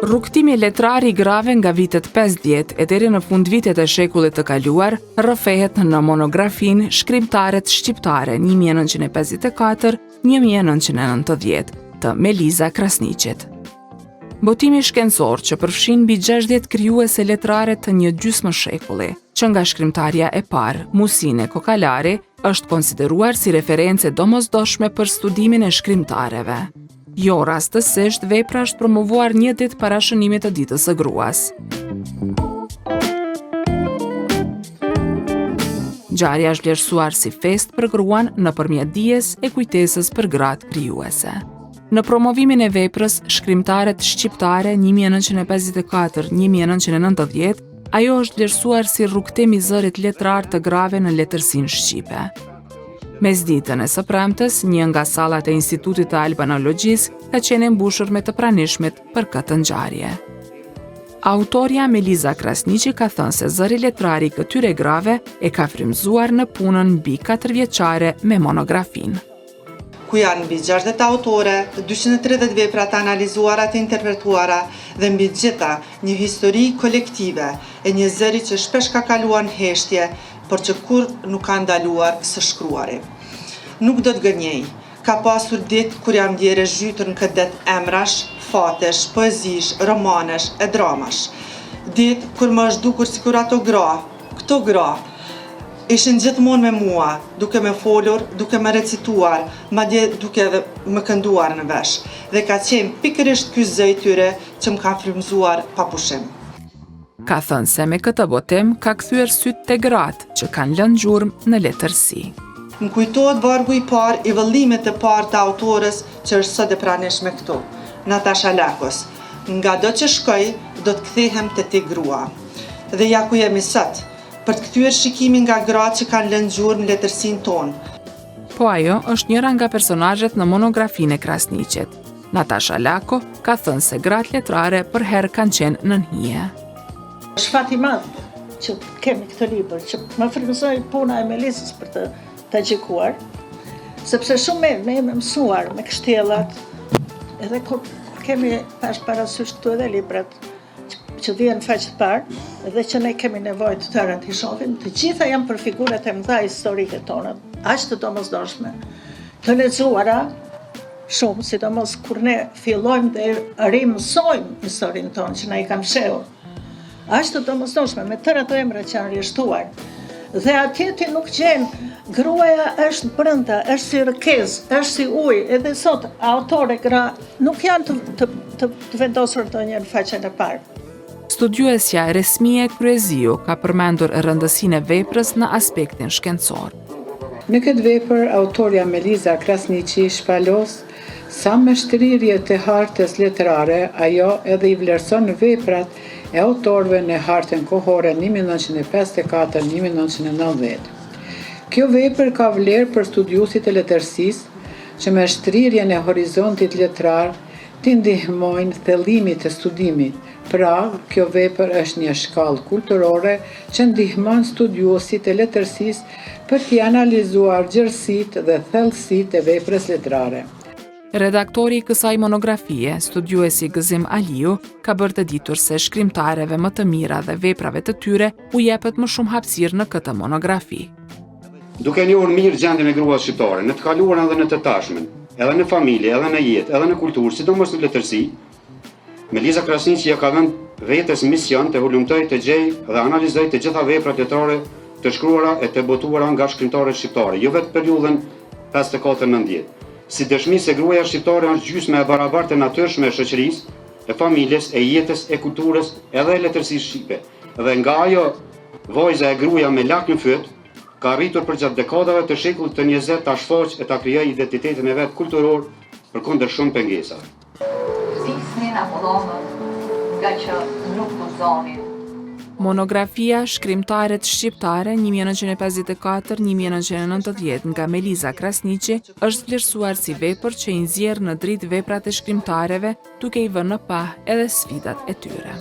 Rrugtimi letrar i grave nga vitet 50 e deri në fund vitet e shekullit të kaluar rrëfehet në monografinë Shkrimtaret shqiptare 1954-1990 të Meliza Krasniqit. Botimi shkencor që përfshin mbi 60 krijuese letrare të një gjysmë shekulli, që nga shkrimtarja e parë, Musine Kokalari, është konsideruar si referencë domosdoshme për studimin e shkrimtareve. Jo rastësisht, vepra është promovuar një ditë para shënimit të ditës së gruas. Ngjarja është vlerësuar si fest për gruan nëpërmjet dijes e kujtesës për gratë krijuese. Në promovimin e veprës Shkrimtaret shqiptare 1954-1990, ajo është vlerësuar si rrugtim i zërit letrar të grave në letërsinë shqipe. Mesditën e së premtes, një nga sallat e Institutit të Albanologjisë ka qenë mbushur me të pranishmit për këtë ngjarje. Autorja Meliza Krasniqi ka thënë se zëri letrari i këtyre grave e ka frymëzuar në punën mbi 4 vjeçare me monografinë. Ku janë mbi 60 autore, 230 vepra të analizuara të interpretuara dhe mbi gjitha një histori kolektive e një zëri që shpesh ka kaluar në heshtje, por që kur nuk ka ndaluar së shkruari. Nuk do të gënjej, ka pasur ditë kur jam ndjerë zhytur në këtë det emrash, fatesh, poezish, romanesh e dramash. Ditë kur më është dukur sikur ato këto gra, ishin gjithmonë me mua, duke me folur, duke me recituar, madje duke edhe më kënduar në vesh. Dhe ka qenë pikërisht ky zë i tyre që më ka frymëzuar pa pushim. Ka thënë se me këtë botim ka kthyer sytë te gratë që kanë lënë gjurmë në letërsi. Më kujtohet vargu i parë i vëllimit të parë të autorës që është sot e pranishme këtu, Natasha Lakos. Nga do që shkoj, do të kthehem te ti grua. Dhe ja ku jemi sot, për të kthyer shikimin nga gratë që kanë lënë gjurmë në letërsinë tonë. Po ajo është njëra nga personazhet në monografinë e Krasniqit. Natasha Lako ka thënë se gratë letrare për herë kanë qenë në nhije. Është fat i madh që kemi këtë libër, që më frymëzoi puna e Melizës për të gjikuar, sepse shumë me mësuar me kështjellat, edhe kur kemi parasysh këtu edhe librat që vjen faqe të parë, dhe që ne kemi nevojë të tërën të shohim, të gjitha janë për figurat e mëdha historike tona, aq të domosdoshme, të lexuara shumë, sidomos kur ne fillojmë të rimësojmë historinë tonë që na i kam shehur. Aq të domosdoshme me tërë ato emra që janë rishtuar. Dhe atje ti nuk gjen, gruaja është brenda, është si rëkez, është si ujë, edhe sot autore gra nuk janë të vendosur të një në faqen e parë. Studiuesja Resmie Kryeziu ka përmendur rëndësinë e veprës në aspektin shkencor. Në këtë vepër, autorja Meliza Krasniqi shpalos sa me shtrirje të hartës letrare, ajo edhe i vlerëson veprat e autorëve në hartën kohore 1954-1990. Kjo vepër ka vlerë për studiuesit e letërsisë që me shtrirjen e horizontit letrar të ndihmojnë thellimit të studimit. Pra, kjo vepër është një shkallë kulturore që ndihmon studiuesit e letërsisë për t'i analizuar gjërësitë dhe thellësitë e veprës letrare. Redaktori i kësaj monografie, studiuesi Gëzim Aliu, ka bërë të ditur se shkrimtareve më të mira dhe veprave të tyre u jepet më shumë hapësirë në këtë monografi. Duke njohur mirë gjendjen e gruas shqiptare, në të kaluarën dhe në të tashmen, edhe në familje, edhe në jetë, edhe në kulturë, sidomos në letërsi, Meliza Krasniqi ja ka dhënë vetes mision të hulumtoj, të gjej dhe analizoj të gjitha veprat letrare të shkruara e të botuara nga shkrimtarët shqiptarë, jo vetë periudhën 54-90. Si dëshmi se gruaja shqiptare është gjysmë e barabartë e natyrshme e shoqërisë, e familjes, e jetës, e kulturës, edhe e letërsisë shqipe. Dhe nga ajo vojza e gruaja me lak në fyt, ka arritur përgjatë dekadave të shekullit të 20 ta shfaqë e ta krijojë identitetin e vet kulturor përkundër shumë pengesave. Monografia Shkrimtaret shqiptare 1954-1990 nga Meliza Krasniqi është vlerësuar si vepër që i nxjerr në dritë veprat e shkrimtareve, duke i vënë në pah edhe sfidat e tyre.